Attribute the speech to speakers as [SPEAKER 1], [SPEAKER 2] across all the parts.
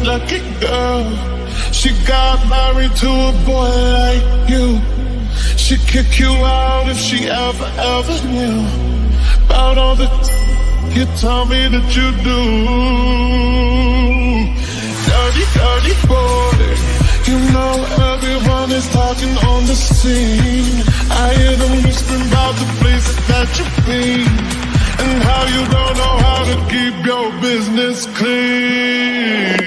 [SPEAKER 1] lucky girl. She got married to a boy like you. She'd kick you out if she ever knew about all the you tell me that you do. Dirty boy. You know everyone is talking on the scene. I hear them whispering about the places that you've been and how you don't know how to keep your business clean.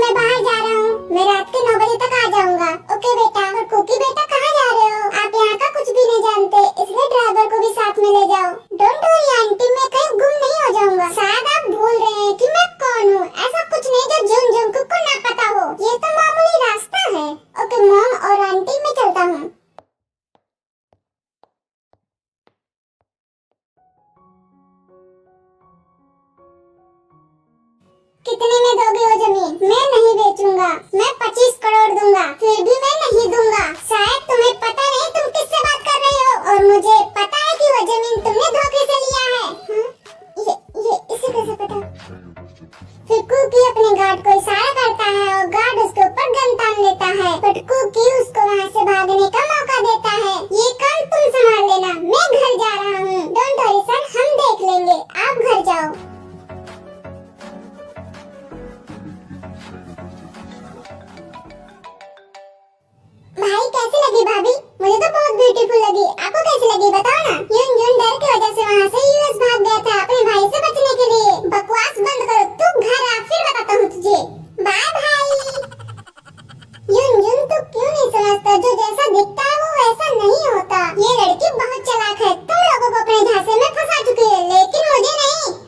[SPEAKER 2] मैं बाहर जा रहा हूँ। मैं रात के 9 बजे तक आ जाऊंगा। ओके बेटा। और कुकी बेटा कहाँ जा रहे हो? आप यहाँ का कुछ भी नहीं जानते, इसलिए ड्राइवर को भी साथ में ले जाओ। डोंट वरी आंटी, मैं कहीं गुम नहीं हो जाऊंगा। शायद आप भूल रहे हैं कि मैं कौन हूँ। ऐसा कुछ नहीं जो जुंगजुंग को ना पता हो। ये तो मामूली रास्ता है। ओके मॉम और आंटी, मैं चलता हूँ। कितने में दोगे वो जमीन? मैं नहीं बेचूंगा। मैं 25 करोड़ दूंगा। फिर भी मैं नहीं दूंगा। शायद तुम्हें पता नहीं तुम किससे बात कर रहे हो, और मुझे पता है कि वो जमीन तुमने धोखे से लिया है। ये इसे कैसे पता? फिर कुकी अपने गार्ड को इशारा करता है और गार्ड उसके ऊपर गन तान लेता है, बट कुकी उसको वहाँ से भागने का मौका देता है। ये काम तुम संभाल लेना, मैं घर जा रहा हूँ। डोंट वरी सर, हम देख लेंगे, आप घर जाओ। भाई कैसी लगी भाभी? मुझे तो बहुत ब्यूटीफुल लगी। आपको कैसी लगी बताओ ना। यून डर की वजह से वहाँ से यूएस भाग गया था अपने भाई से बचने के लिए। बकवास बंद करो, तू घर आ, फिर बताता हूँ तुझे। बाय भाई। यून तू क्यों नहीं समझता? जो जैसा दिखता है वो वैसा नहीं होता। ये लड़की बहुत चालाक है। तुम लोगों को अपने झांसे में फंसा चुकी है, लेकिन मुझे नहीं।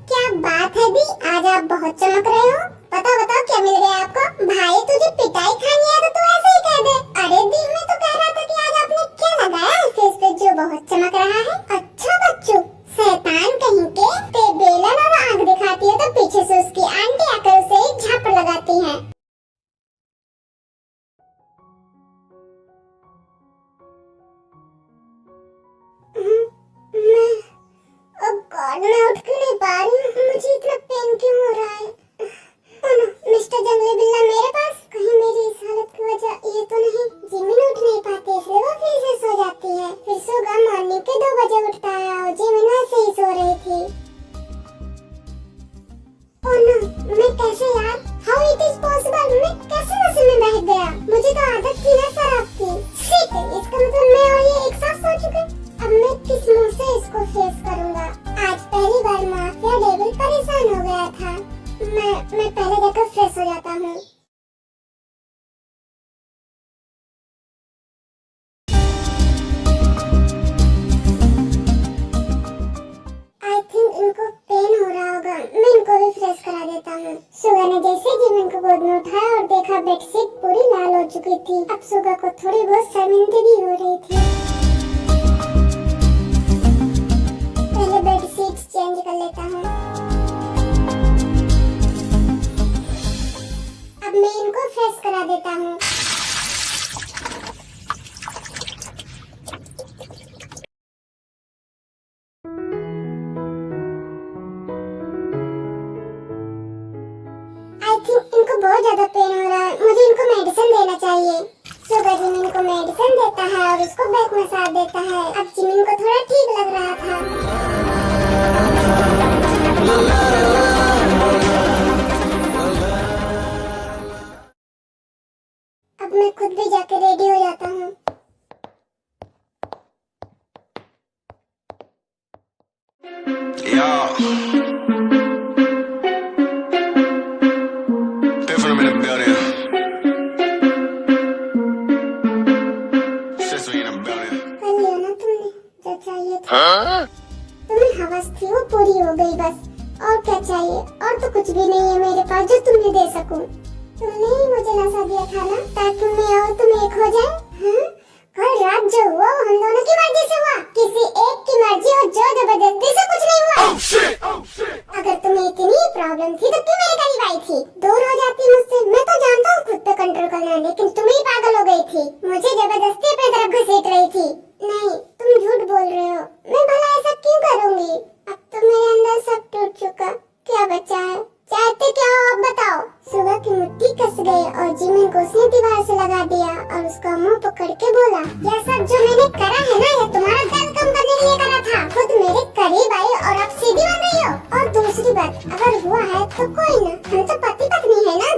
[SPEAKER 2] क्या बात है दी, आज आप बहुत चमक रहे हो। बताओ क्या मिल गया आपको? भाई तुझे पिटाई खानी है तो तू ऐसे ही कह दे। अरे दी, मैं तो कह रहा था कि आज आपने क्या लगाया है फेस पे जो बहुत चमक रहा है। अच्छा बच्चों, शैतान कहीं के। ते बेलन और आंख दिखाती है तो पीछे से उसकी आंटी आकर उसे एक झापड़ लगाती है। मैं उठ क्यों नहीं पा रही हूँ? मुझे इतना पेन क्यों हो रहा है? मिस्टर जंगली बिल्ला मेरे पास? कहीं मेरी इस हालत की वजह ये तो नहीं? जिमिन उठ नहीं पाते इसलिए वो फिर से सो जाती है। फिर सुबह मॉर्निंग के 2 बजे उठता है और जिमिन वैसे ही सो रही थी। ओह नो, मैं कैसे यार? How it is possible? मैं कैसे नशे में बह गया? मुझे तो आदत थी ना शराब की। शिट, इसका मतलब मैं और ये एक साथ सो चुके। अब मैं किस मुंह से इसको फेस करूंगा? आज पहली बार माफिया डेविल परेशान हो गया था। मैं पहले जाकर फ्रेश हो जाता हूँ। आई थिंक इनको पेन हो रहा होगा। मैं इनको भी फ्रेश करा देता हूँ। सुगा ने जैसे जिमिन को गोद में उठाया और देखा बेडशीट पूरी लाल हो चुकी थी। अब सुगा को थोड़ी बहुत शर्मिंदगी हो रही थी। पहले बेडशीट चेंज कर लेता हूँ। अब मैं इनको फ्रेश करा देता हूँ। आई थिंक इनको बहुत ज्यादा पेन हो रहा है। मुझे इनको मेडिसिन देना चाहिए। सुबह जिमिन को मेडिसिन देता है और उसको बैक मसाज देता है। अब जिमिन को थोड़ा ठीक लग रहा था। अब मैं खुद भी जाके रेडी हो जाता हूँ। तुम्हें हवस थी वो पूरी हो गई बस। और क्या चाहिए? और तो कुछ भी भी नहीं है मेरे पास जो तुम्हें दे सकूं। तुमने ही मुझे नशा दिया था ना, ताकि मैं और तुम एक हो जाए। हाँ? कल रात जो हुआ वो हम दोनों की मर्जी से हुआ, किसी एक की मर्जी और जोर जबरदस्ती से कुछ नहीं हुआ। अगर तुम्हें इतनी प्रॉब्लम थी तो क्यों मेरे करीब आई थी? दूर हो जाती मुझसे। मैं तो जानता हूँ खुद पे कंट्रोल करना, लेकिन तुम ही पागल हो गई थी, मुझे जबरदस्ती अपनी तरफ घसीट रही थी। नहीं, तुम झूठ बोल रहे हो। मैं भला ऐसा क्यों करूँगी? अब तो मेरे अंदर सब टूट चुका, क्या बचा है? चाहते क्या हो अब बताओ? सुबह की मुट्ठी कस गई और जिमिन को उसने दीवार से लगा दिया और उसका मुंह पकड़ के बोला, यह सब जो मैंने करा है ना, ये तुम्हारा दर्द कम करने के लिए करा था। खुद मेरे करीब आई और अब सीधी बन रही हो। और दूसरी बात, अगर हुआ है तो कोई ना, हम तो पति पत्नी है ना।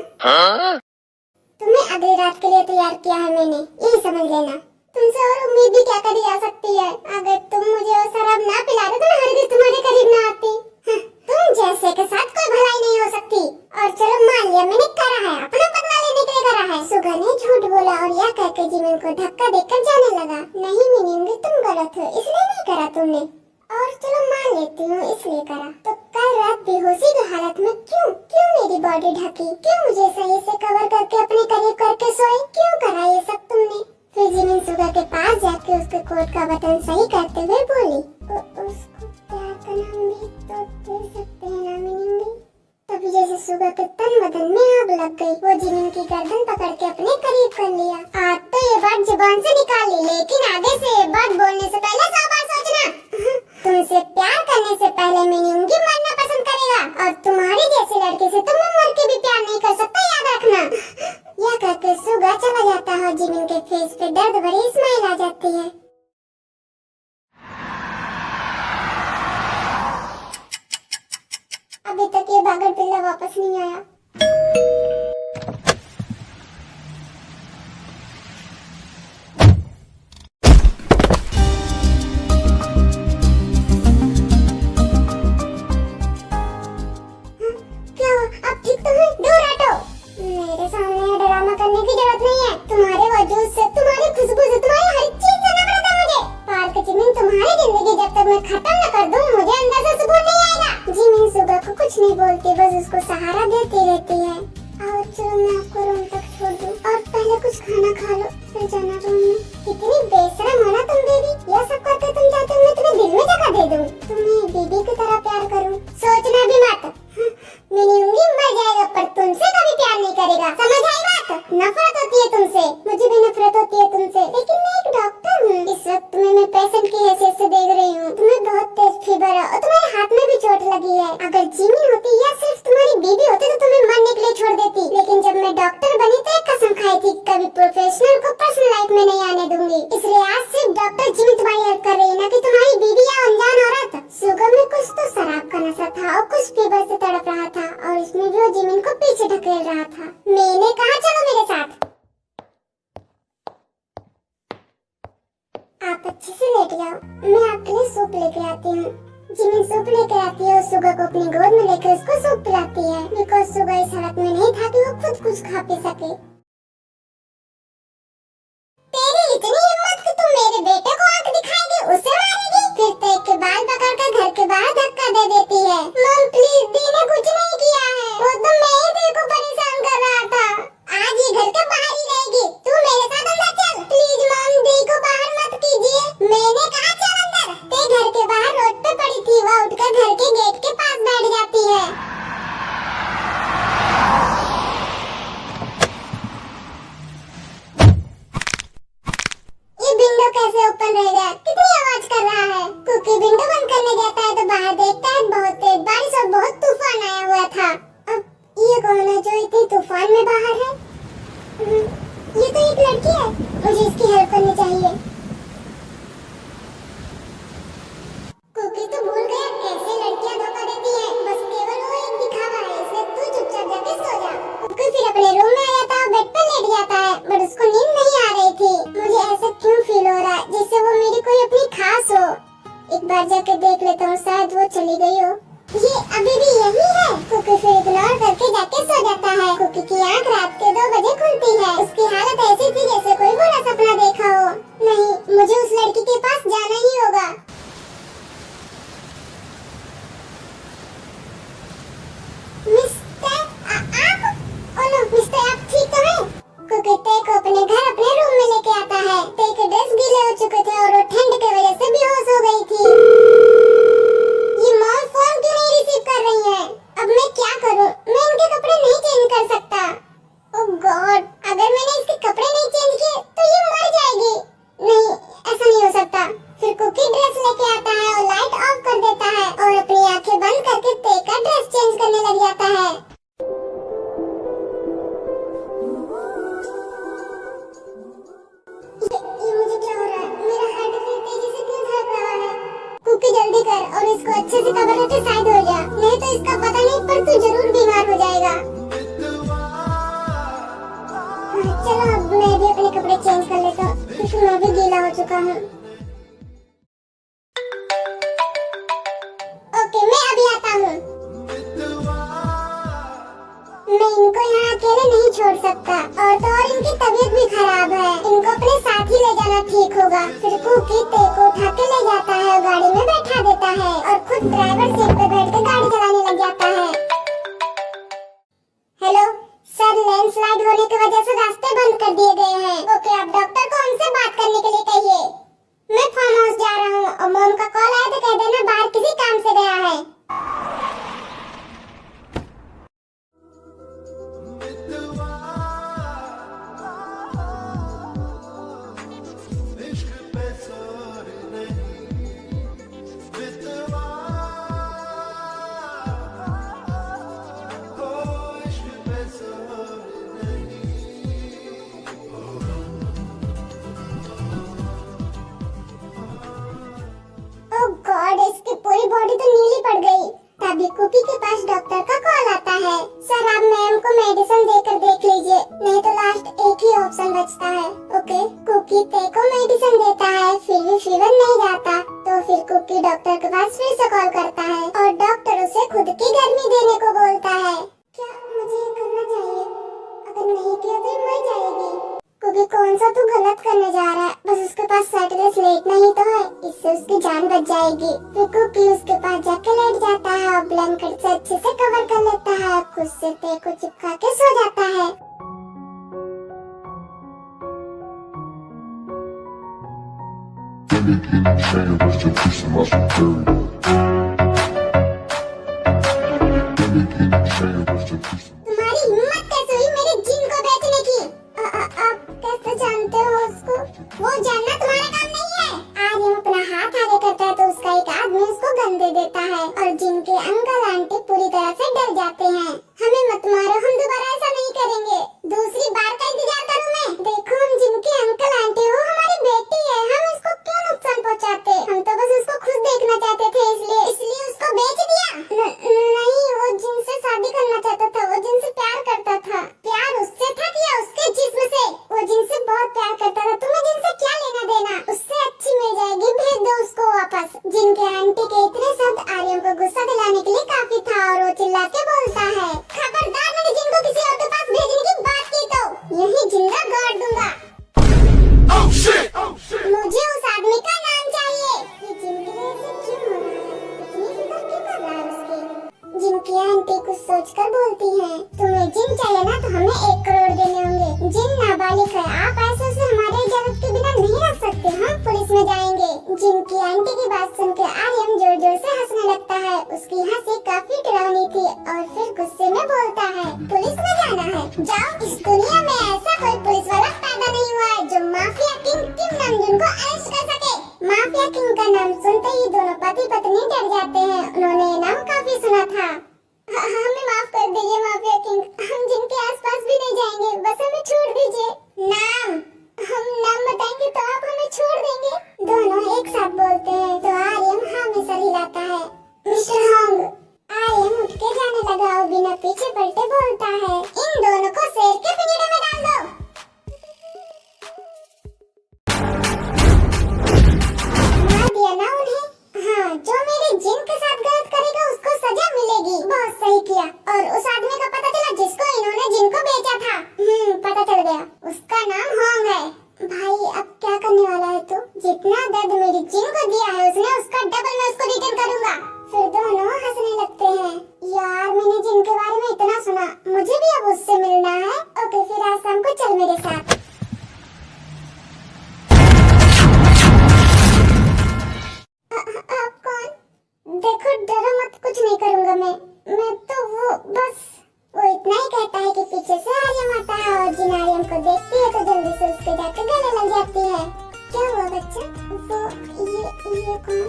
[SPEAKER 2] तुम्हें अगली रात के लिए तैयार किया है मैंने, यही समझ लेना। तुमसे और उम्मीद भी क्या करी जा सकती है? अगर तुम मुझे वो शराब ना पिला दो तो मैं हरगिज़ तुम्हारे करीब ना आती। तुम जैसे के साथ कोई भलाई नहीं हो सकती। और चलो मान लिया मैंने करा है, अपना बदला लेने के लिए करा है। सुगा ने झूठ बोला और यह कहकर जिमिन को धक्का देकर जाने लगा। नहीं मिनिंग, तुम गलत हो, इसलिए नहीं करा तुमने। और चलो मान लेती हूँ इसलिए करा। तो कल रात बेहोशी की हालत में क्यों मेरी बॉडी ढकी? क्यों मुझे सही से कवर करके अपने करीब करके सोई? क्यों करा ये सब तुमने? फिर जिमिन सुगा के पास जाके उसके कोट का बटन सही करते हुए बोली, उसको प्यार का नाम भी तो दे सकते हैं ना मिनिंग? तभी जैसे सुगा के तन बदन में आग लग गई। वो जिमिन की गर्दन पकड़ के अपने करीब कर लिया। आज तो ये बात जुबान से निकाल ली, लेकिन आगे से ये बात बोलने से पहले 100 बार सोचना। तुमसे प्यार करने से पहले मिनिंग मरना पसंद करेगा, और तुम्हारी जैसी लड़की से तो मैं मर के भी प्यार नहीं कर सकता, याद रखना। यह कहकर सुगा चला जाता है और जिमिन के फेस पे दर्द भरी स्माइल आ जाती है। अभी तक ये भागड़ पिल्ला वापस नहीं आया। क्या हुआ? अब ठीक तो है? दूर हटो। मेरे सामने ड्रामा करने की जरूरत नहीं है। तुम्हारे वजूद से, तुम्हारी खुशबू से, तुम्हारी हर चीज से नफरत है मुझे। पार्क जिमिन, तुम्हारी जिंदगी जब तक मैं खत्म न कर दूं, मुझे अंदर से सुकून नहीं आएगा। जिमिन सुगा को कुछ नहीं बोलती, बस उसको सहारा देती रहती है। और चलो मैं आपको रूम तक छोड़ दूं, और पहले कुछ खाना खा लो, फिर जाना रूम में। कितनी बेशरम हो ना तुम बेबी। यह सब करके तुम चाहते हो मैं तुम्हें दिल में जगह दे दूं, तुम्हें बीबी की तरह प्यार करूं। सोचना भी मत। मेरी उंगली मर जाएगा पर तुमसे कभी प्यार नहीं करेगा, समझ आई बात? नफरत होती है तुमसे, मुझे भी नफरत होती है तुमसे, लेकिन मैं एक डॉक्टर हूँ। इस वक्त तुम्हें मैं पेशेंट की हैसियत से देख रही हूँ। तुम्हें बहुत तेज फीवर है और तुम्हारे हाथ में भी चोट लगी है। अगर जिमिन होती या सिर्फ तुम्हारी बीबी होती तो तुम्हें मरने के लिए छोड़ देती, लेकिन जब मैं डॉक्टर बनी तो एक कसम खाई थी, कभी प्रोफेशनल को पर्सनल लाइफ में नहीं आने दूंगी। इसलिए आज सिर्फ डॉक्टर जिमिन तुम्हारी हेल्प कर रही है, ना कि तुम्हारी बीबी या अनजान औरत। सुगर में कुछ तो शराब का नशा था और कुछ फीवर से तड़प रहा था, और इसमें भी वो जिमिन को पीछे ढकेल रहा था। मैंने कहा चलो मेरे साथ। आप अच्छे से लेट जाओ, मैं आपके लिए सूप लेके आती हूँ। जिमिन सूप लेके आती है और सुगा को अपनी गोद में लेकर उसको सूप पिलाती है, बिकॉज सुगा इस हालत में नहीं था कि वो खुद कुछ खा पी सके। तेरी इतनी हिम्मत कि तुम मेरे बेटे को आंख दिखाएगी, उसे मारेगी, फिर तो एक के बाल पकड़ कर घर के बाहर धक्का दे देती है। मॉम प्लीज, दी ने कुछ नहीं किया है, वो तो मैं ही दी को परेशान कर रहा था। आज ये घर के बाहर ही रहेगी, तू मेरे साथ अंदर चल। प्लीज मॉम, दी को बाहर मत कीजिए, मैंने कहा चल अंदर। ते घर के बाहर रोड पे पड़ी थी, वह उठकर घर के गेट के पास बैठ जाती है। ये विंडो कैसे ओपन रह गया? कितनी आवाज कर रहा है? कुकी विंडो बंद करने जाता है तो बाहर देखता है बहुत तेज बारिश और बहुत तूफान आया हुआ था। अब ये कौन है जो इतने तूफान में बाहर है? ये तो एक लड़की है, मुझे इसकी हेल्प करनी चाहिए। कुकी तो भूल गया कैसे लड़कियां धोखा देती हैं, बस केवल वो एक दिखावा है, इसलिए तू चुपचाप जाके सो जा। कुकी फिर अपने रूम में आ जाता है, बेड पर लेट जाता है, बट उसको नींद नहीं आ रही थी। मुझे ऐसा क्यों फील हो रहा है जैसे वो मेरी कोई अपनी खास हो। एक बार जाके देख लेता हूँ, शायद वो चली गई हो। ये अभी भी यही है। कुकी फिर इग्नोर करके जाके सो जाता है। कुकी की आंख रात के 2 बजे खुलती है। उसकी हालत ऐसी थी जैसे कोई बुरा सपना देखा हो। नहीं, मुझे उस लड़की के पास जाना ही होगा। मिस्टर है। ये मुझे क्या हो रहा है? मेरा हार्ट इतनी तेजी से क्यों धड़क रहा है? कुकी जल्दी कर और इसको अच्छे से कवर करके साइड हो जा, नहीं तो इसका पता नहीं पर तू जरूर बीमार हो जाएगा। चलो अब मैं भी अपने कपड़े चेंज कर लेता हूँ क्योंकि मैं भी गीला हो चुका हूँ। ओके मैं अभी आता हूँ। मैं इनको यहाँ अकेले नहीं छोड़ सकता, और तो और इनकी तबीयत भी खराब है, इनको अपने साथ ही ले जाना ठीक होगा। फिर कुकी ते को उठा के ले जाता है और गाड़ी में बैठा देता है और खुद ड्राइवर सीट पे बैठ के गाड़ी चलाने लग जाता है। हेलो सर, लैंडस्लाइड होने की वजह से रास्ते बंद कर दिए गए हैं। ओके आप डॉक्टर को हमसे बात करने के लिए कहिए। मैं फार्म हाउस जा रहा हूँ और मोम का कॉल आया तो कह देना बाहर किसी काम से गया है। गॉड, इसकी पूरी बॉडी तो नीली पड़ गई। तभी कुकी के पास डॉक्टर का कॉल आता है। सर आप मैम को मेडिसिन देकर देख लीजिए, नहीं तो लास्ट एक ही ऑप्शन बचता है। ओके कुकी ते को मेडिसिन देता है, फिर भी फीवर नहीं जाता, तो फिर कुकी डॉक्टर के पास फिर से कॉल करता है और डॉक्टर उसे खुद की गर्मी देने को बोलता है। क्या मुझे ये करना चाहिए? अगर नहीं किया तो मर जाएगी। क्योंकि कौन सा तू गलत करने जा रहा है, बस उसके पास सेटलेस लेटना ही तो है, इससे उसकी जान बच जाएगी। फिर कुकी उसके पास जाके लेट जाता है और ब्लैंकेट से अच्छे से कवर कर लेता है, खुद से ते को चिपका के सो जाता है। तुम्हारी हिम्मत कैसे हुई मेरे जिन को बेचने की? आप कैसे जानते हो उसको? वो जानना तुम्हारा काम नहीं है। आज हम अपना हाथ आगे करता है तो उसका एक आदमी उसको गन दे देता है और जिनके अंकल आंटी पूरी तरह से डर जाते हैं। हमें मत मारो, हम दोबारा ऐसा नहीं करेंगे। दूसरी बार का इंतजार करूं मैं? देखो हम जिनके अंकल आंटी, वो हमारी बेटी है, हम उसको क्यों नुकसान पहुंचाते? हम तो बस उसको खुद देखना चाहते थे, इसलिए उसको बेच दिया। नहीं, वो जिनसे शादी करना चाहता था, वो जिनसे प्यार करता था। प्यार उससे था या उसके जिस्म से? वो जिनसे बहुत प्यार करता था, तुम्हें जिनसे क्या लेना देना? उससे अच्छी मिल जाएगी, भेज दो उसको वापस। जिनके आंटी के इतने शब्द आर्यन को गुस्सा दिलाने के लिए काफी था और वो चिल्ला के बोलता है, खबरदार मैंने जिनको किसी और के पास भेजने की बात की तो यही जिंदा गाड़ दूंगा। मुझे उस आदमी का नाम चाहिए। ये जिनके लिए ऐसे क्यों हो रहा है? इतनी फिक्र क्यों कर रहा है उसकी? जिनकी आंटी कुछ सोचकर बोलती है, तुम्हें जिन चाहिए ना तो हमें 1 करोड़ देने होंगे। जिन नाबालिग है, आप ऐसे उसे हमारे इजाजत के बिना नहीं रख सकते, हम पुलिस में जाएंगे। जिनकी आंटी की बात सुनकर आर्यन जोर जोर से हंसने लगता है। उसकी हंसी काफी डरावनी थी और फिर गुस्से में बोलता है, पुलिस में जाना है? जाओ, इस दुनिया में ऐसा कोई पुलिस वाला पैदा नहीं हुआ है जो माफिया किंग किम नामजून को अरेस्ट कर सके। माफिया किंग का नाम सुनते ही दोनों पति पत्नी डर जाते हैं। उन्होंने नाम काफी सुना था। हमें माफ कर दीजिए माफिया किंग, हम जिनके आसपास भी नहीं जाएंगे, बस हमें छोड़ दीजिए। नाम? हम नाम बताएंगे तो आप हमें छोड़ देंगे? दोनों एक साथ बोलते हैं तो आर्यन हाँ में सर हिलाता है। Mister Hong. आर्यन उठ के जाने लगा और बिना पीछे पलटे बोलता है, इन दोनों को शेर के पिंजरे में डाल दो। मार दिया ना उन्हें? हाँ, जो मेरे जिन के साथ गलत करेगा उसको सजा मिलेगी। बहुत सही किया। और उस आदमी का पता चला जिसको इन्होंने जिन को बेचा था? पता चल गया, उसका नाम हॉन्ग है। भाई अब क्या करने वाला है तू? जितना दर्द मेरी जिन को दिया है उसने, उसका डबल मैं उसको रिटर्न करूंगा। फिर दोनों हंसने लगते हैं। यार मैंने जिन के बारे में इतना सुना, मुझे भी अब उससे मिलना है। ओके फिर आज शाम को चल मेरे साथ। आप कौन? देखो डरो मत, कुछ नहीं करूंगा मैं तो वो इतना ही कहता है कि पीछे से आर्यन आता है और जिन आर्यन को देखती है तो जल्दी से उसके जाकर गले लग जाती है। क्या हुआ बच्चा? वो ये कौन?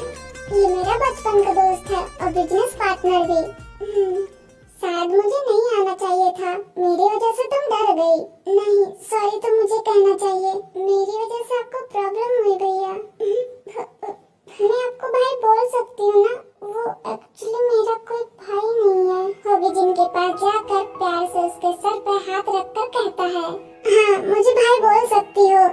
[SPEAKER 2] ये मेरा बचपन का दोस्त है और बिजनेस पार्टनर भी। शायद शायद मुझे नहीं आना चाहिए था, मेरी वजह से तुम डर गई। नहीं सॉरी तो मुझे कहना चाहिए, मेरी वजह से आपको प्रॉब्लम हुई भैया। मैं आपको भाई बोल सकती हूँ ना, वो एक्चुअली मेरा कोई भाई नहीं है। होगी जिनके पास जाकर प्यार से उसके सर पे हाथ रखकर कहता है हाँ मुझे भाई बोल सकती हो।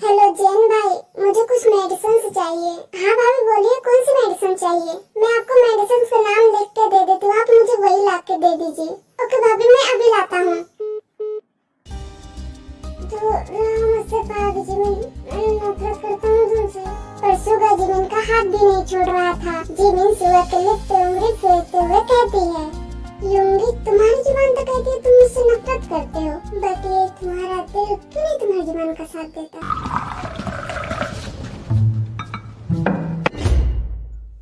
[SPEAKER 2] हेलो जैन भाई, मुझे कुछ मेडिसिन चाहिए। हाँ भाभी बोलिए, कौन सी मेडिसिन चाहिए? मैं आपको मेडिसिन का नाम लिख के दे देती हूँ, आप मुझे वही ला के दे दीजिए। ओके भाभी, मैं अभी लाता हूँ। तो मुझसे भाभी जी, मैं नफरत करता हूँ तुमसे। पर सुगा जिमिन का हाथ भी नहीं छोड़ रहा था। जिमिन सुगा के लिप पे उंगली फेरते हुए कहती है, युंगी तुम्हारी जुबान तो कहती है तुम मुझसे नफरत करते हो, बट ये तुम्हारा दिल क्यों नहीं तुम्हारी जुबान का साथ देता?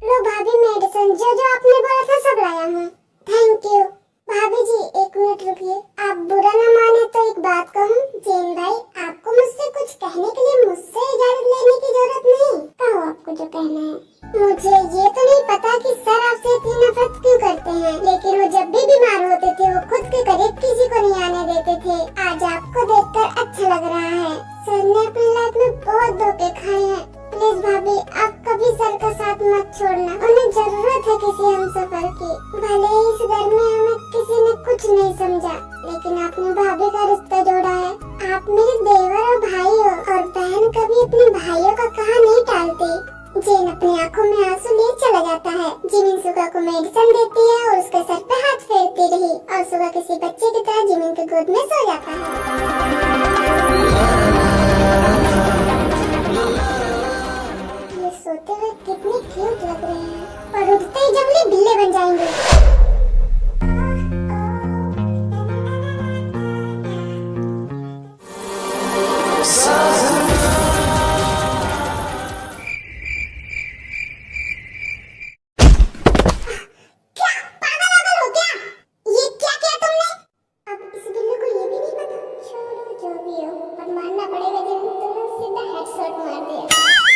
[SPEAKER 2] लो भाभी मेडिसिन, जो जो आपने बोला था सब लाया हूँ। Thank you. भाभी जी एक मिनट रुकिए, आप बुरा न माने तो एक बात कहूँ। जैन भाई, आपको मुझसे कुछ कहने के लिए मुझसे इजाजत लेने की जरूरत नहीं। कहो आपको जो कहना है। मुझे ये तो नहीं पता कि सर आपसे इतनी नफरत क्यों करते हैं, लेकिन वो जब भी बीमार होते थे वो खुद के करीब किसी को नहीं आने देते थे। आज आपको देखकर अच्छा लग रहा है। सर ने अपनी लाइफ में बहुत धोखे खाए हैं। प्लीज भाभी, आप कभी सर का साथ मत छोड़ना, उन्हें जरूरत है किसी हमसफर की। भले ही इस घर में हमें किसी ने कुछ नहीं समझा, लेकिन आपने भाभी का रिश्ता जोड़ा है। आप मेरे देवर और भाई हो, और बहन कभी अपने भाइयों का कहा नहीं टालती। जैन अपनी आंखों में आंसू लिए चला जाता है। जिमिन सुगा को मेडिसिन देती है और उसके सर पे हाथ फेरती रही, और सुगा किसी बच्चे की तरह जिमिन के गोद में सो जाता है। ये सोते हुए कितने क्यूट लग रहे हैं, और उठते ही जंगली बिल्ले बन जाएंगे।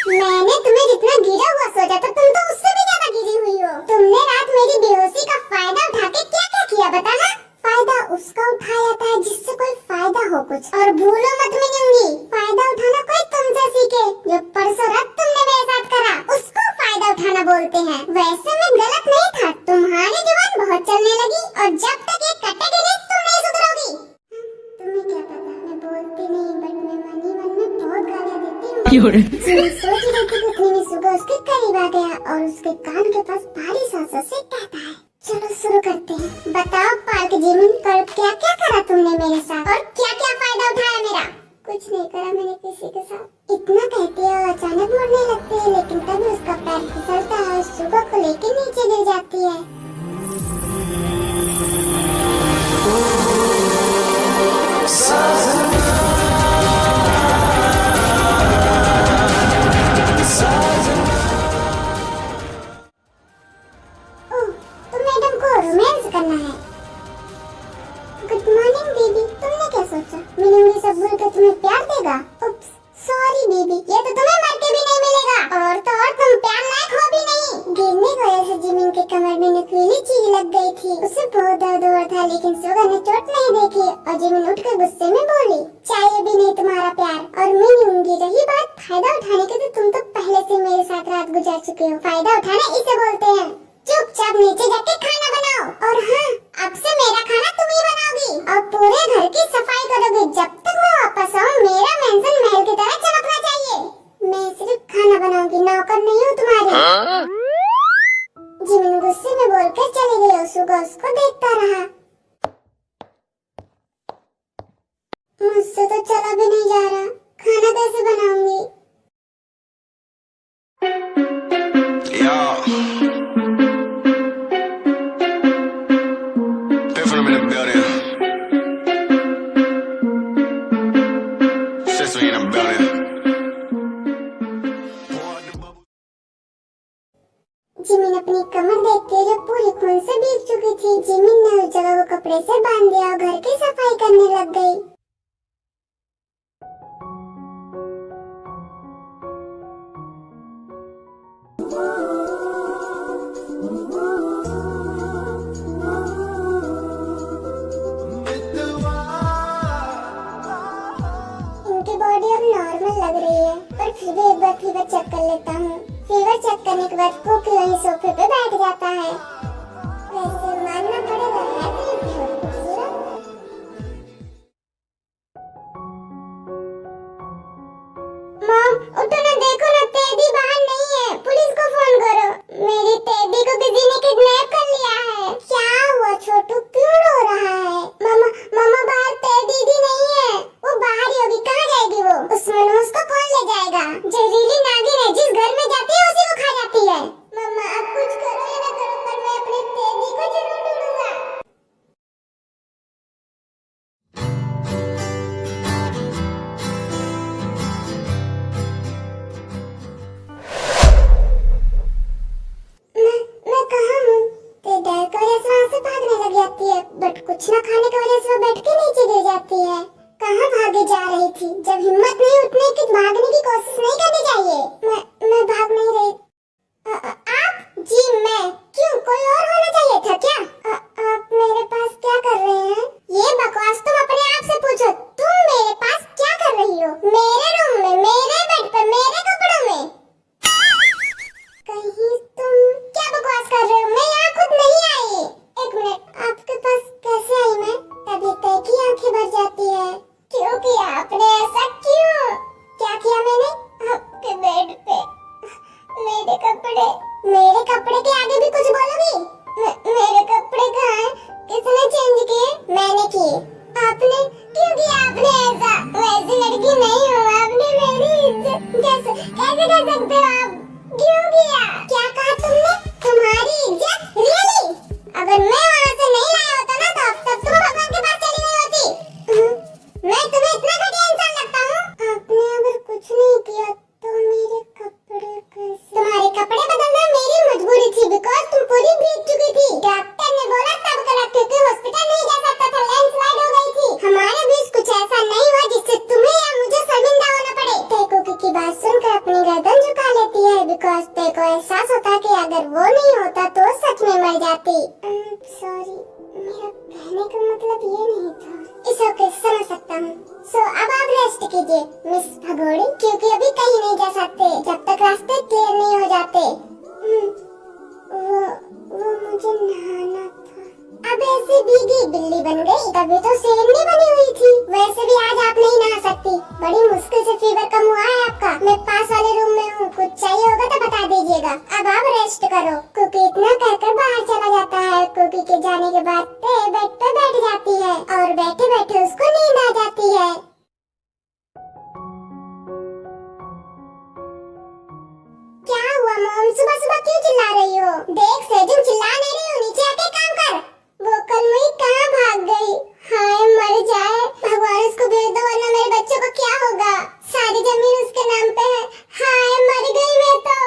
[SPEAKER 2] मैंने तुम्हें जितना गिरा हुआ सोचा था, तुम तो उससे भी ज्यादा गिरी हुई हो। तुमने रात मेरी बेहोशी का फायदा उठा के क्या क्या किया बताना? फायदा उसका उठाया था जिससे कोई फायदा हो कुछ, और भूलो मत मिलूंगी, फायदा उठाना कोई तुमसे सीखे। जो परसों रात तुमने मेरे साथ करा उसको फायदा उठाना बोलते हैं। वैसे मैं गलत नहीं था, तुम्हारी जुबान बहुत चलने लगी, और जब तक ये कटेगी नहीं तुम नहीं सुधरोगी। तुम्हें क्या पता, मैं बोलती नहीं, बट मैं मन ही मन में बहुत गालियाँ देती हूँ। सोच रही थी उतने में सुगा उसके करीब आ गया और उसके कान के पास भारी सांसों से कहता है, चलो शुरू करते हैं। बताओ पार्क जिमिन, कल क्या क्या करा तुमने मेरे साथ, और क्या क्या फायदा उठाया मेरा? कुछ नहीं करा मैंने किसी के साथ। इतना कहती है और अचानक मरने लगती है, लेकिन तभी उसका पैर फिसलता है, सुगा को लेके नीचे गिर जाती है। करना है। गुड मॉर्निंग बेबी, तुमने क्या सोचा मिलूंगी सब भूल के तुम्हें प्यार देगा? उप्स, सॉरी बेबी, ये तो तुम्हें मर के भी नहीं मिलेगा, और तो और तुम प्यार लायक हो भी नहीं। गिरने की वजह से जिमिन के कमर में नुकीली चीज लग गई थी, उसे बहुत दर्द हो रहा था, लेकिन सुगा ने चोट नहीं देखी, और जिमिन उठकर गुस्से में बोली, चाहिए भी नहीं तुम्हारा प्यार, और मिलूंगी। रही बात फायदा उठाने की, तो तुम तो पहले से मेरे साथ रात गुजार चुके हो। फायदा उठाना इसे बोलते हैं। चुपचाप नीचे जाके खाना बनाओ, और हाँ, अब से मेरा खाना तुम ही बनाओगी, और पूरे घर की सफाई करोगी। जब तक मैं वापस आऊँ मेरा मेंशन महल की तरह चमकना चाहिए। मैं सिर्फ खाना बनाऊंगी, नौकर नहीं हूँ तुम्हारी। जिमिन गुस्से में बोलकर चली गई और सुगा उसको देखता रहा। मुझसे तो चला भी नहीं जा रहा, खाना कैसे बनाऊंगी? जिमिन अपनी कमर देखती है जो पूरी खून से भीग चुकी थी। जिमिन ने उस जगह को कपड़े से बांध दिया और घर की सफाई करने लग गई। फिर भी एक बार फीवर चेक कर लेता हूँ। फीवर चेक करने के बाद कुकी वहीं सोफे पे बैठ जाता है। वैसे मानना पड़ेगा, है तो ये बहुत खूबसूरत। मॉम उठो ना, देखो ना, टेडी बाहर नहीं है, पुलिस को फोन करो। मेरी टेडी को किसी ने किडनैप कर लिया है। क्या हुआ छोटू, क्यों रो रहा है? मामा मामा बाहर टेडी दी नहीं है, वो बाहर ही होगी। कहाँ जाएगी वो? उस मनोज को कौन ले जाएगा? जहरीली नागिन है, जिस घर में जाती है उसी को खा जाती है। मामा अब कुछ करो या ना करो, पर मैं अपनी टेडी को जरूर ढूंढूंगा। मैं कहाँ हूँ? ते डर की वजह से वहाँ से भागने लग जाती है, बट कुछ न खाने की वजह से वो बेड के नीचे गिर जाती है। कहाँ भागे जा रही थी? जब हिम्मत नहीं उठने की, भागने की कोशिश नहीं करनी चाहिए। मैं भाग नहीं रही। आप? जी मैं। क्यों, कोई और होना चाहिए था क्या? आप मेरे पास क्या कर रहे हैं? ये बकवास तुम अपने आप से पूछो। तुम मेरे पास क्या कर रही हो? मेरे रूम में, मेरे बेड पर, मेरे कपड़ों में। कहीं तुम क्या बकवास कर रहे हो? मैं यहाँ खुद नहीं आई। एक मिनट, आपके पास कैसे आई मैं? तभी तय की आंखें भर जाती है। क्यों किया आपने ऐसा? क्यों? क्या किया मैंने? आपके बेड पे मेरे कपड़े के आगे भी कुछ बोलोगी? मेरे कपड़े कहाँ हैं? किसने चेंज किए? मैंने किए। आपने क्यों किया? आपने ऐसा? वैसी लड़की नहीं हो, आपने मेरी इज्जत कैसे कर सकते हो आप? क्यों किया? क्या कहा तुमने? तुम्हारी इज्जत? रियली? अगर मैं वहाँ से नहीं लाया होता ना, तो अब तक तुम भगवान के पास चली गई होती। मैं तुम्हें इतना घटिया इंसान लगता हूँ? आपने अगर कुछ नहीं किया तो मेरे कपड़े कैसे? तुम्हारे कपड़े बदलना मेरी मजबूरी थी, बिकॉज तुम पूरी भीग चुकी थी। डॉक्टर ने बोला तब करा, क्योंकि हॉस्पिटल नहीं जा सकता था, लैंडस्लाइड हो गई थी। हमारे बीच कुछ ऐसा नहीं हुआ जिससे तुम्हें या मुझे शर्मिंदा होना पड़े। टेको की बात सुनकर अपनी गर्दन झुका लेती है, बिकॉज टेको एहसास होता कि अगर वो नहीं होता तो सच में मर जाती। सॉरी, मेरा कहने का मतलब ये नहीं था। इस ओके, समझ सकता हूँ। सो अब आप रेस्ट कीजिए मिस भगोड़ी, क्योंकि अभी कहीं नहीं जा सकते जब तक रास्ते क्लियर नहीं हो जाते। वो मुझे नहाना था। अब ऐसे भीगी बिल्ली बन गई, तभी तो शेरनी बनी हुई थी। वैसे भी आज आप नहीं नहा सकती, बड़ी मुश्किल से फीवर कम हुआ है आपका। मैं पास वाले रूम में हूँ, कुछ चाहिए होगा तो बता दीजिएगा। अब आप रेस्ट करो। कुकी इतना कहकर बाहर चला जाता है। कुकी के जाने के बाद बेड पे बैठ जाती है और बैठे बैठे उसको नींद आ जाती है। क्या हुआ मॉम, सुबह सुबह क्यों चिल्ला रही हो? देख सेजिन, चिल्ला नहीं रही हूँ, नीचे आके काम कर। वो कलमुई कहाँ भाग गई? हाय मर जाए, भगवान उसको भेज दो वरना मेरे बच्चों को क्या होगा। सारी जमीन उसके नाम पे है। हाय मर गई मैं तो।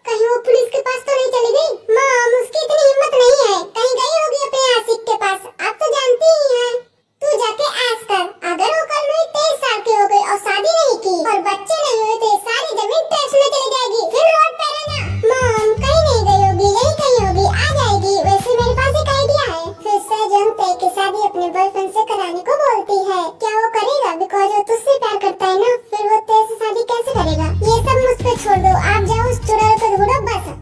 [SPEAKER 2] कहीं वो पुलिस के पास तो नहीं चली गई? मॉम उसकी इतनी हिम्मत नहीं है, कहीं गई होगी अपने आशिक के पास। आप तो जानती ही हैं। तू जाके ऐश कर। अगर वो कलमुई 23 साल की हो गई और शादी नहीं की और बच्चे नहीं हुए तो सारी जमीन टैक्स में चली जाएगी, फिर रोड पे रहना। मॉम कहीं नहीं गई होगी, यही कहीं होगी, आ जाएगी। वैसे मेरे पास एक आइडिया है। फिर सजन तय की शादी अपने बॉयफ्रेंड से कराने को बोलती है। क्या वो करेगा? बिकॉज वो तुझसे प्यार करता है ना, फिर वो तय से शादी कैसे करेगा? ये सब मुझ पे छोड़ दो, आप जाओ उस चुड़ैल को ढूंढो बस।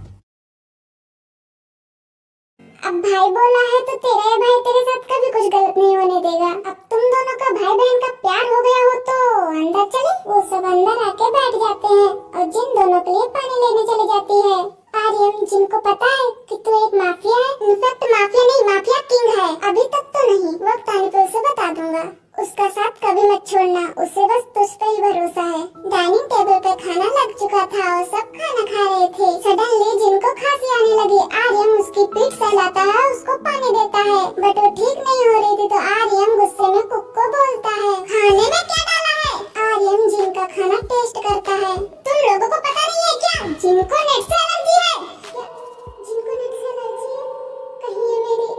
[SPEAKER 2] अब भाई बोला है तो तेरा ये भाई तेरे साथ कभी कुछ गलत नहीं होने देगा। अब तुम दोनों का भाई बहन का प्यार हो गया हो तो अंदर चले। वो सब अंदर आके बैठ जाते हैं और जिन दोनों के लिए पानी लेने चली जाती है। आर्यन, जिनको पता है कि तू एक माफिया है, इनफैक्ट माफिया नहीं माफिया किंग है, अभी तक तो नहीं, वक्त आने पे उसे बता दूंगा। उसका साथ कभी मत छोड़ना, उसे बस तुझ पे ही भरोसा है। डाइनिंग टेबल पे खाना लग चुका था और सब खाना खा रहे थे। सडनली जिनको खांसी आने लगी, आर्यन उसकी पीठ सहलाता है, उसको पानी देता है, बट वो ठीक नहीं हो रही थी तो आर्यन गुस्से में कुक को बोलता है, खाने में क्या डाला है? आर्यन जिनका खाना टेस्ट करता है। तुम लोगों को पता नहीं है क्या, जिनको नेट से एलर्जी है? जिनको नेट से एलर्जी है? कहीं ये मेरी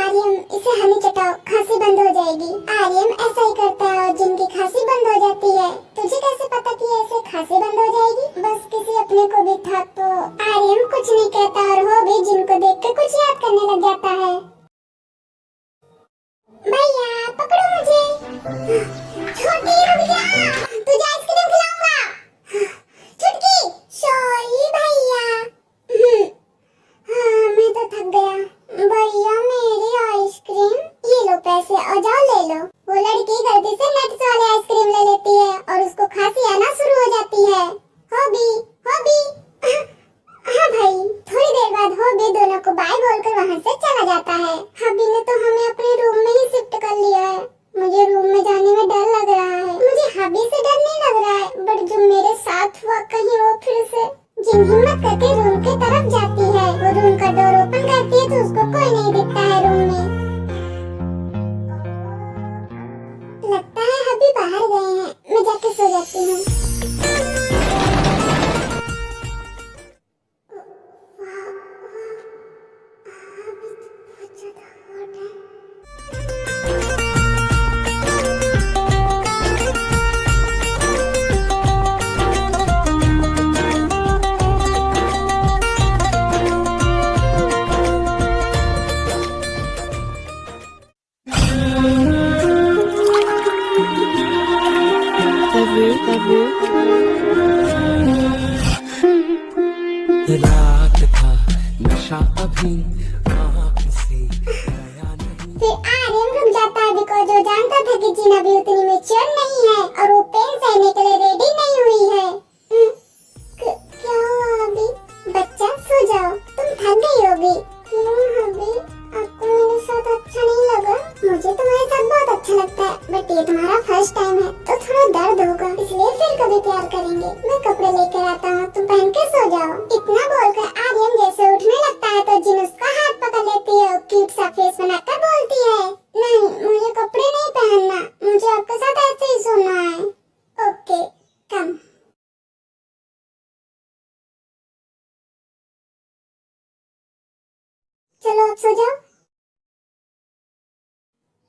[SPEAKER 2] आर्यन, इसे हनी चटाओ, खांसी बंद हो जाएगी। आर्यन ऐसा ही करता है और जिनकी खांसी बंद हो जाती है। तुझे कैसे पता कि ऐसे खांसी बंद हो जाएगी? बस किसी अपने को भी था तो आर्यन कुछ नहीं कहता और वो भी जिनको देख के कुछ याद करने लग जाता है। भैया पकड़ो मुझे। छोटी रुक जा, तुझे आइसक्रीम खिलाऊंगा। छुटकी वहाँ से चला जाता है। हबी ने तो हमें अपने रूम में ही शिफ्ट कर लिया है। मुझे रूम में जाने में डर लग रहा है। मुझे हबी से डर नहीं लग रहा है, बट जो मेरे साथ हुआ कहीं वो फिर से। जिन हिम्मत करके रूम की तरफ जाती है, वो रूम का डोर ओपन करती है तो उसको कोई नहीं दिखता है रूम में। लगता है हबी बाहर गए हैं। मैं जाके सो जाती हूँ।
[SPEAKER 3] रात था नशा अभी आँख से गया नहीं।
[SPEAKER 2] फिर आर्यन रुक जाता है बिकॉज़ वो जानता था कि जीना भी उतनी मैच्योर नहीं है और वो पेन सहने के लिए रेडी नहीं हुई है। क्या हुआ अभी? बच्चा सो जाओ, तुम थक गई होगी। क्यों अभी? आपको मेरे साथ अच्छा नहीं लगा? मुझे तुम्हारे साथ बहुत अच्छा लगता है, बट ये तुम्हारा फर्स्ट टाइम है तो थोड़ा दर्द होगा, इसलिए फिर कभी प्यार करेंगे। मैं कपड़े लेकर आता हूँ, तुम पहन के सो जाओ। इतना बोलकर आर्यन जैसे उठने लगता है तो जिन उसका हाथ पकड़ लेती है और क्यूट सा फेस बनाकर बोलती है, नहीं मुझे कपड़े नहीं पहनना, मुझे आपके साथ ऐसे ही सोना है। ओके कम। चलो अब सो जाओ।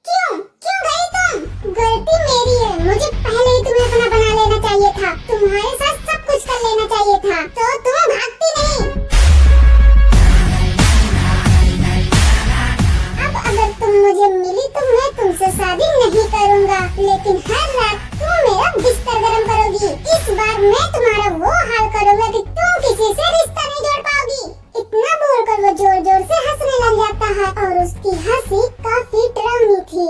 [SPEAKER 2] क्यों गई तुम? गलती मेरी है, मुझे पहले ही तुम्हें अपना बना लेना चाहिए था। तुम्हारे साथ सब कुछ कर लेना चाहिए था, तो तुम भागती नहीं। अब अगर तुम मुझे मिली तो मैं तुमसे शादी नहीं करूँगा, लेकिन हर रात तुम मेरा बिस्तर गरम करोगी। इस बार मैं तुम्हारा वो हाल करूँगा कि तुम किसी से रिश्ता नहीं जोड़ पाओगी। इतना बोलकर वो जोर जोर से हंसने लग जाता है और उसकी हंसी काफी डरावनी थी।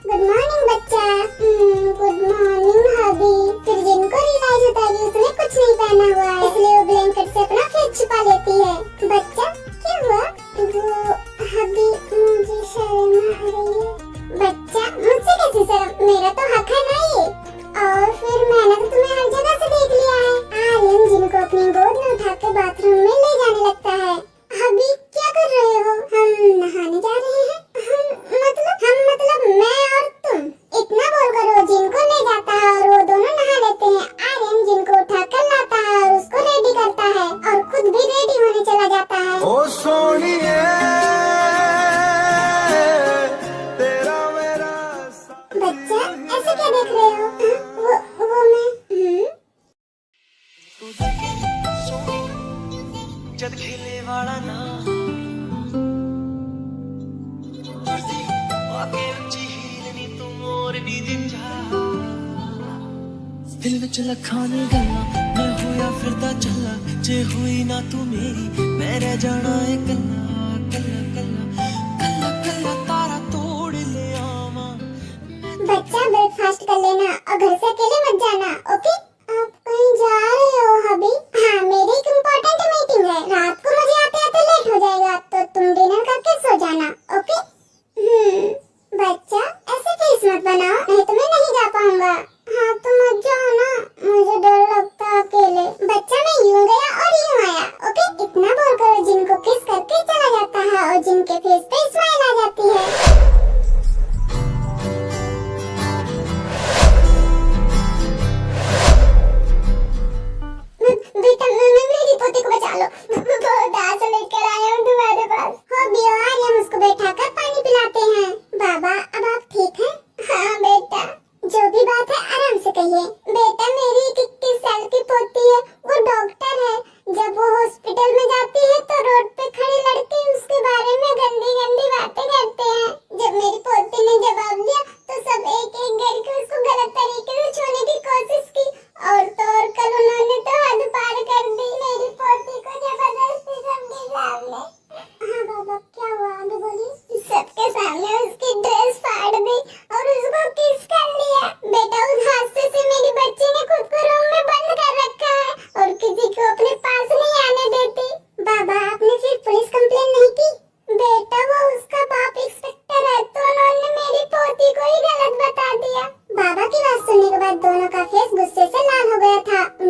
[SPEAKER 2] गुड मॉर्निंग बच्चा। गुड मॉर्निंग हबी। फिर जिनको रियलाइज होता है कि उसने कुछ नहीं पहना हुआ है, इसलिए वो ब्लैंकेट से अपना फेस छुपा लेती है। बच्चा क्या हुआ? वो हबी, मुझे शर्म आ रही है। बच्चा मुझसे कैसी शर्म? मेरा तो हक है ना ये। और फिर मैंने तो तुम्हें हर जगह से देख लिया है। आर्यन जिनको अपनी गोद में उठा के बाथरूम में ले जाने लगता है। हबी क्या कर रहे हो? हम नहाने जा रहे हैं। हम मतलब मैं और तुम। इतना बोलकर वो जिनको ले जाता है और वो दोनों नहा लेते हैं। आर्यन जिनको उठा कर लाता है और उसको रेडी करता है और खुद भी रेडी होने चला जाता है।
[SPEAKER 3] ओ सोनिए तेरा मेरा
[SPEAKER 2] बच्चा ऐसे क्या देख रहे हो? वो मैं
[SPEAKER 3] जद खेले वाला ना आके उच्ची हीलनी तू मोरनी दिन जा दिल विच लखां नी गल्लां मैं होया फिरदा चला जे हुई ना तू मेरी मैं रह जाना है कल्ला कल्ला कल्ला कल्ला कल्ला तारा तोड़ ले आवा।
[SPEAKER 2] बच्चा ब्रेकफास्ट कर लेना और घर से अकेले मत जाना, ओके? आप कहीं जा रहे हो हबी? हाँ, मेरी एक इम्पोर्टेंट मीटिंग है। रात को मुझे आते आते लेट हो जाएगा, तो तुम डिनर करके सो जाना, ओके? बच्चा ऐसे फेस मत बनाओ, नहीं तो मैं नहीं जा पाऊंगा। हाँ तो मत जाओ ना, मुझे डर लगता है अकेले। बच्चा मैं यूं गया और यूं आया, ओके? इतना बोलकर जिनको किस करके चला जाता है और जिनके फेस पे स्माइल आ जाती है।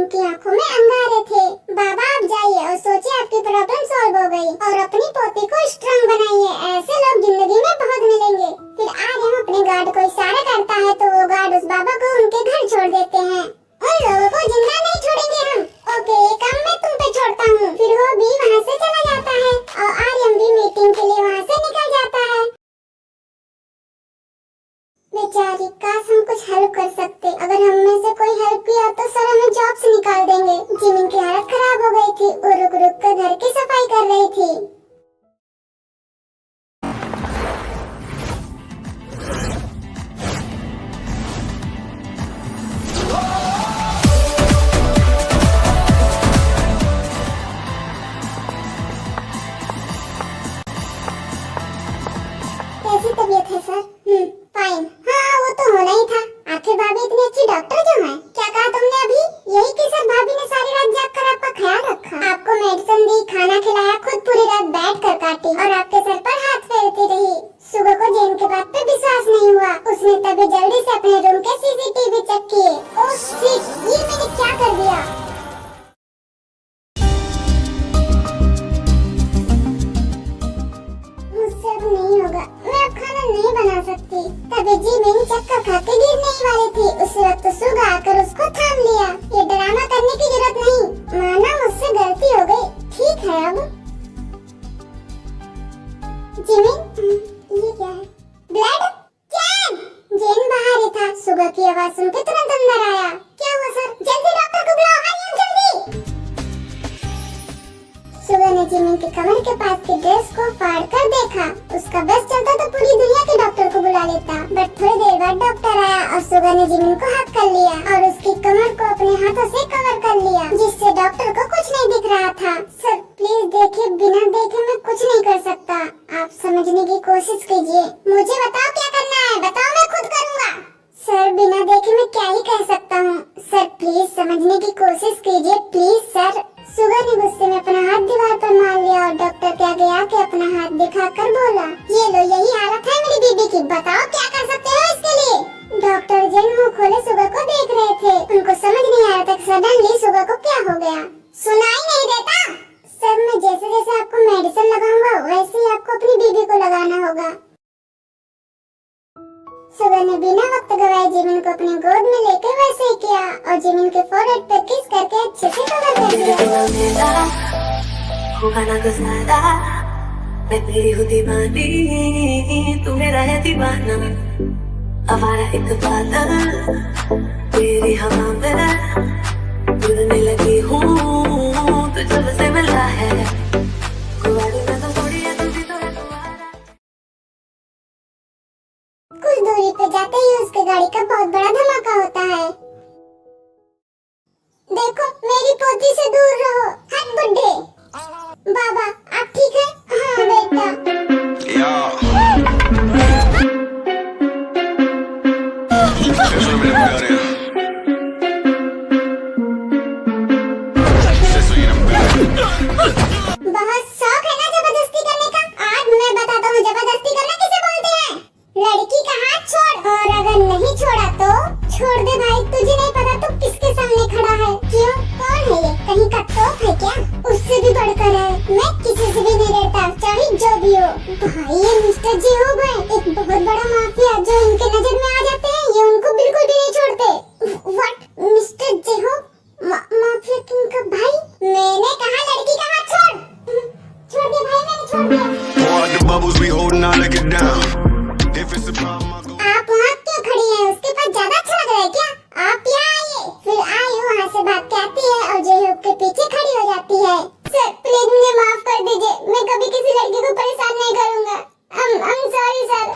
[SPEAKER 2] उनकी आंखों में अंगारे थे। बाबा आप जाइए और सोचिए आपकी प्रॉब्लम सॉल्व हो गई और अपनी पोती को स्ट्रांग बनाइए। ऐसे लोग जिंदगी में बहुत मिलेंगे। फिर आर्यन अपने गार्ड को इशारा करता है तो वो गार्ड उस बाबा को उनके घर छोड़ देते हैं। उन लोगों को जिंदा नहीं छोड़ेंगे हम। ओके, ये काम मैं तुम पे छोड़ता हूँ। फिर वो भी वहाँ से चला जाता है और आर्यन भी मीटिंग के लिए वहाँ से निकल जाता है। बेचारी, काश हम कुछ हेल्प कर सकते। अगर हम में से कोई हेल्प किया तो सर हमें जॉब से निकाल देंगे। जिमिन की हालत खराब हो गई थी। वो रुक रुक कर घर की सफाई कर रही थी। कैसी तबीयत है सर? फाइन। हाँ, वो तो होना ही था। आखिर भाभी इतनी अच्छी डॉक्टर जो है। क्या कहा तुमने अभी? यही कि सर भाभी ने सारी रात जाग कर आपका ख्याल रखा, आपको मेडिसिन दी, खाना खिलाया, खुद पूरी रात बैठ कर काटी और आपके सर पर हाथ फेरती रही। सुबह को जेन के बात पे विश्वास नहीं हुआ। उसने तभी जल्दी से अपने रूम के सीसीटीवी चेक किए। ओह शिट, ये मैंने क्या कर दिया? मुझसे अब नहीं होगा। मैं अब खाना नहीं बना सकती। तभी जिमिन चक्कर खा के गिरने ही वाली थी। उस वक्त सुगा आकर उसको थाम लिया। ये ड्रामा करने की जरूरत नहीं, माना मुझसे गलती हो गई। ठीक है अब। जिमिन, ये क्या है? ब्लड? जेन! जेन बाहर ही था। सुगा की आवाज सुन के तुरंत अंदर आया। क्या हुआ सर? जल्दी डॉक्टर को बुलाओ, आर्यन जल्दी! सुगा ने जिमिन के कमर के पास की ड्रेस को फाड़ कर देखा। उसका बस चलता तो पूरी दुनिया के डॉक्टर को बुला लेता। बट थोड़ी देर बाद डॉक्टर आया और सुगा ने जिमिन को हक कर लिया और उसकी कमर को अपने हाथों से कवर कर लिया, जिससे डॉक्टर को कुछ नहीं दिख रहा था। सर प्लीज देखिए, बिना देखे मैं कुछ नहीं कर सकता। आप समझने की कोशिश कीजिए। मुझे बताओ क्या करना है। बताओ, मैं खुद करूँगा। सर बिना देखे मैं क्या ही कह सकता हूँ। सर प्लीज समझने की कोशिश कीजिए, प्लीज सर। सुगा ने गुस्से में अपना हाथ दीवार पर मार लिया और डॉक्टर के आगे आके अपना हाथ दिखाकर बोला, ये लो, यही हालत है मेरी बीबी की। बताओ क्या कर सकते हो इसके लिए। डॉक्टर जेन मुंह खोले सुगा को देख रहे थे। उनको समझ नहीं आ रहा था सडनली सुगा को क्या हो गया। सुनाई नहीं देता? सर मैं जैसे जैसे आपको मेडिसिन लगाऊंगा वैसे ही आपको अपनी बीबी को लगाना होगा। सुगा ने बिना वक्त गवाए जिमिन को अपने गोद में लेकर वैसे ही किया और जिमिन के फोrehead पे किस करके अच्छे से कवर कर दिया।
[SPEAKER 4] होगा ना गुजारा, मैं तेरी हूँ दीवानी, तू मेरा है दीवाना। आवारा एक बादल तेरी हवा में उड़ने लगी हूँ, तो जब से मिला है कुंवारी में तो थोड़ी है, तू भी तो है कुंवारा।
[SPEAKER 2] कुछ दूरी पे जाते ही उसके गाड़ी का बहुत बड़ा धमाका होता है। देखो, मेरी पोती से दूर रहो, हट बुड्ढे। बाबा आप ठीक है? हाँ बेटा। बहुत शौक है ना जबरदस्ती करने का। आज मैं बताता हूँ जबरदस्ती करना किसे बोलते हैं। लड़की का हाथ छोड़, और अगर नहीं छोड़ा तो छोड़ दे भाई। तुझे नहीं पता तू किसके सामने खड़ा है। क्यों, कौन है ये? कहीं का तोप है क्या? उससे भी बढ़कर है। मैं किसी से भी नहीं डरता, चाहे जो भी हो। भाई ये मिस्टर जेहोब है, एक बहुत बड़ा माफिया जो इनके नजर में आ जाते हैं ये उनको बिल्कुल भी नहीं छोड़ते। व्हाट? मिस्टर जेहोब माफिया किंग का भाई? मैंने कहा लड़की का हाथ छोड़। छोड़ दे भाई, मैंने छोड़ दिया। आप वहाँ क्यों खड़ी हैं? उसके पास ज्यादा अच्छा लग रहा है क्या? आप यहाँ आइए। फिर आयु वहाँ से भाग के आती है और जेहोब के पीछे खड़ी हो जाती है। सर प्लीज मुझे माफ कर दीजिए, मैं कभी किसी लड़की को परेशान नहीं करूँगा। I'm sorry sir.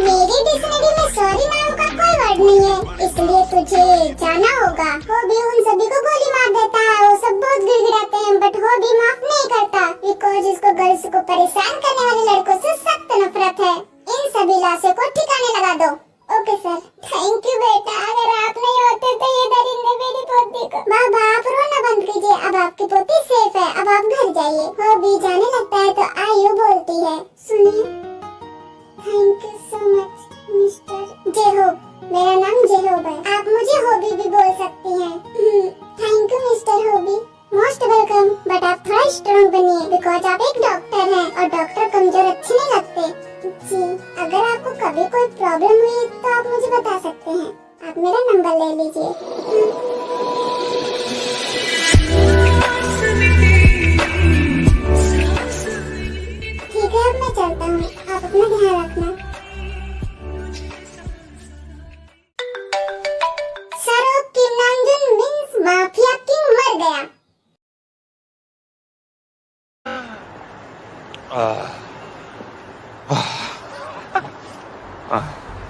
[SPEAKER 2] मेरी डिक्शनरी में सॉरी नाम का कोई वर्ड नहीं है, इसलिए तुझे जाना होगा। वो भी उन सभी को गोली मार देता है। वो सब बहुत गिड़गिड़ाते हैं बट वो भी माफ नहीं करता, बिकॉज उसको गर्ल्स को परेशान करने वाले लड़कों से सख्त नफरत है। इन सभी लाशों को ठिकाने लगा दो। Okay sir. थैंक यू बेटा, अगर आप नहीं होते तो ये दरिंदे मेरी पोती को। बाबा आप रोना बंद कीजिए, अब आपकी पोती सेफ है, अब आप घर जाइए। वो भी जाने लगता है तो आयु बोलती है, सुनिए, thank you so much mister जेहोब। मेरा नाम जेहोब है, आप मुझे होबी भी बोल सकती हैं। स्ट्रॉन्ग बनिए, बिकॉज आप एक डॉक्टर हैं और डॉक्टर कमजोर अच्छे नहीं लगते। जी, अगर आपको कभी कोई प्रॉब्लम हुई तो आप मुझे बता सकते हैं। आप मेरा नंबर ले लीजिए। ठीक है, अब मैं चलता हूँ, आप अपना ध्यान रखना। सरो किम नामजुन मींस माफिया किंग मर गया।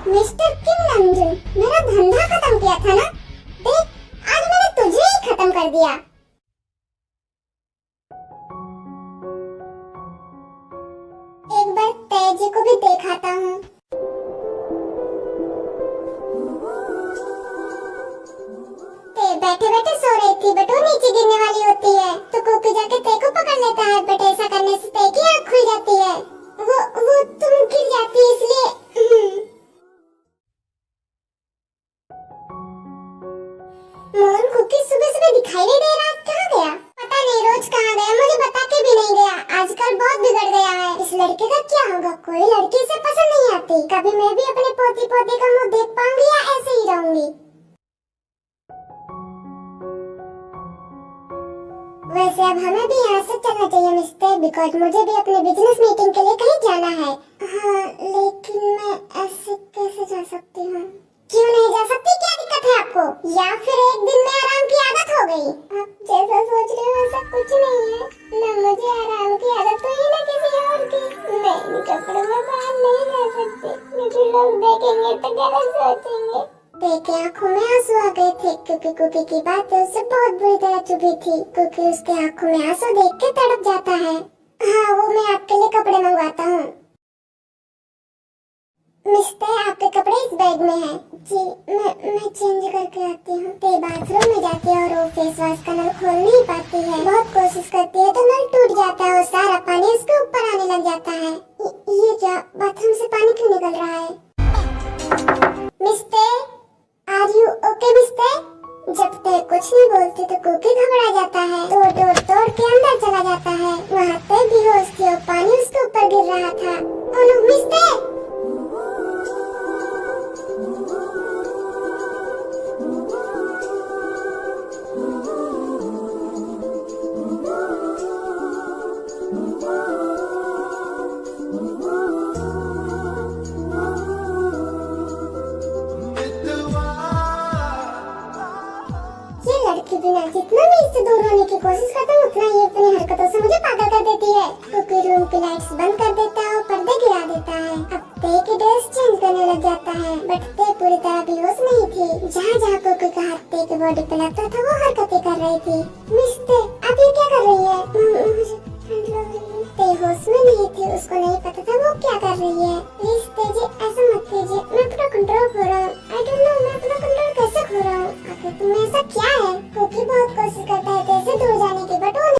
[SPEAKER 2] मिस्टर किम नामजुन, मेरा धंधा खत्म किया था ना? देख, आज मैंने तुझे ही खत्म कर दिया। एक बार तेजी को भी देखाता हूँ। ते बैठे बैठे सो रही थी, बट वो नीचे गिरने वाली होती है तो कुकी जाके ते को पकड़ लेता है, बट ऐसा करने से ते की आँख खुल जाती है। वो तुम गिर जाती है इसलिए। मोहन कुकी सुबह सुबह दिखाई नहीं दे रहा, कहाँ गया? पता नहीं रोज कहाँ गया, मुझे बता के भी नहीं गया। आजकल बहुत बिगड़ गया है। इस लड़के का क्या होगा? कोई लड़की इसे पसंद नहीं आती। कभी मैं भी अपने पोती पोते का मुंह देख पाऊंगी या ऐसे ही रहूंगी? वैसे अब हमें भी यहाँ से चलना चाहिए मिस्टर, बिकॉज मुझे भी अपने बिजनेस मीटिंग के लिए कहीं जाना है। हाँ, लेकिन मैं ऐसे कैसे जा सकती हूँ? क्यों नहीं जा सकती? क्या दिक्कत है आपको? या फिर एक दिन में आराम की आदत हो गई? आप जैसा सोच रहे हो ऐसा कुछ नहीं है। न मुझे आराम की आदत हुई न किसी और की। मैं इन कपड़ों में बाहर नहीं जा सकती, मुझे लोग देखेंगे तो गलत सोचेंगे। देखे आँखों में आंसू आ गए थे क्योंकि कुकी की बातें उससे बहुत बुरी तरह चुभी थी। कुकी उसके आँखों में आंसू देख के तड़प जाता है। हाँ, वो मैं आपके लिए कपड़े मंगवाता हूँ। मिस्टर, आपके कपड़े इस बैग में हैं। जी, मैं चेंज करके आती हूँ। ते बाथरूम में जाती है और वो फेस वॉश का नल खोल नहीं पाती है। बहुत कोशिश करती है तो नल टूट जाता है और सारा पानी उसके ऊपर आने लग जाता है। ये क्या, बाथरूम से पानी क्यों निकल रहा है? Mister, are you okay mister? जब ते कुछ नहीं बोलती तो कुकी घबरा जाता है, तोड़ के अंदर चला जाता है। वहाँ ते बेहोश थी और पानी उसके ऊपर गिर रहा था। Oh no mister! बिना जितना मैं इससे दूर होने की कोशिश करता हूँ उतना ये अपनी हरकतों से मुझे पागल कर देती है। कुकी रूम की लाइट्स बंद कर देता है और पर्दे गिरा देता है। अब ते की ड्रेस चेंज करने लग जाता है, बट ते पूरी तरह बेहोश नहीं थी। जहाँ जहाँ कुकी का हाथ ते की बॉडी पे लगता था वो हरकतें कर रही थी। मिस्टर, आप ये क्या कर रही है? ते होश में नहीं थी, उसको नहीं पता था वो क्या कर रही है। प्लीज तेजी, ऐसा मत कीजिए, मैं अपना कंट्रोल खो रहा हूँ। आई डोंट नो मैं अपना कंट्रोल कैसे खो रहा हूँ। आखिर तुम्हें ऐसा क्या है? कुकी बहुत कोशिश करता है तेरे दूर जाने की, बट वो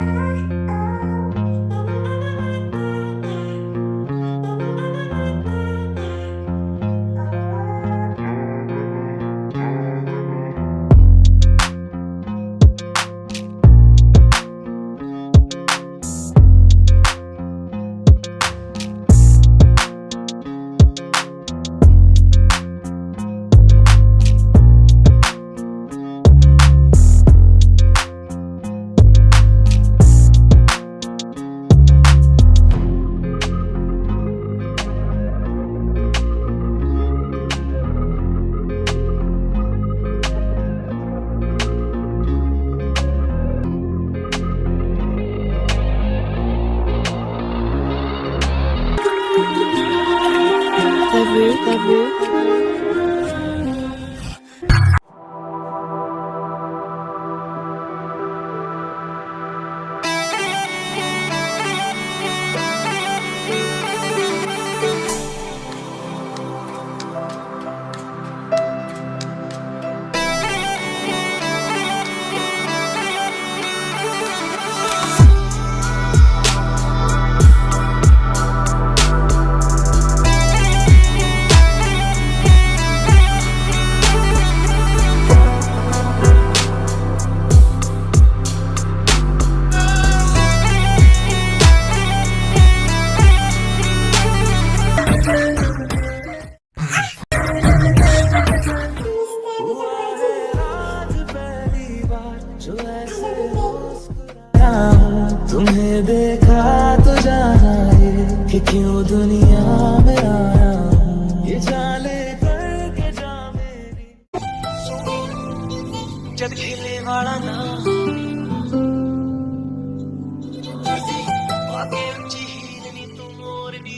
[SPEAKER 5] T'as vu
[SPEAKER 3] हूँ तुम्हें देखा तो जाना ये कि क्यों दुनिया में आया हूँ ये जाले करके जा मेरी जद खिले वाला ना आगे ऊंची हील नी तू मोर नी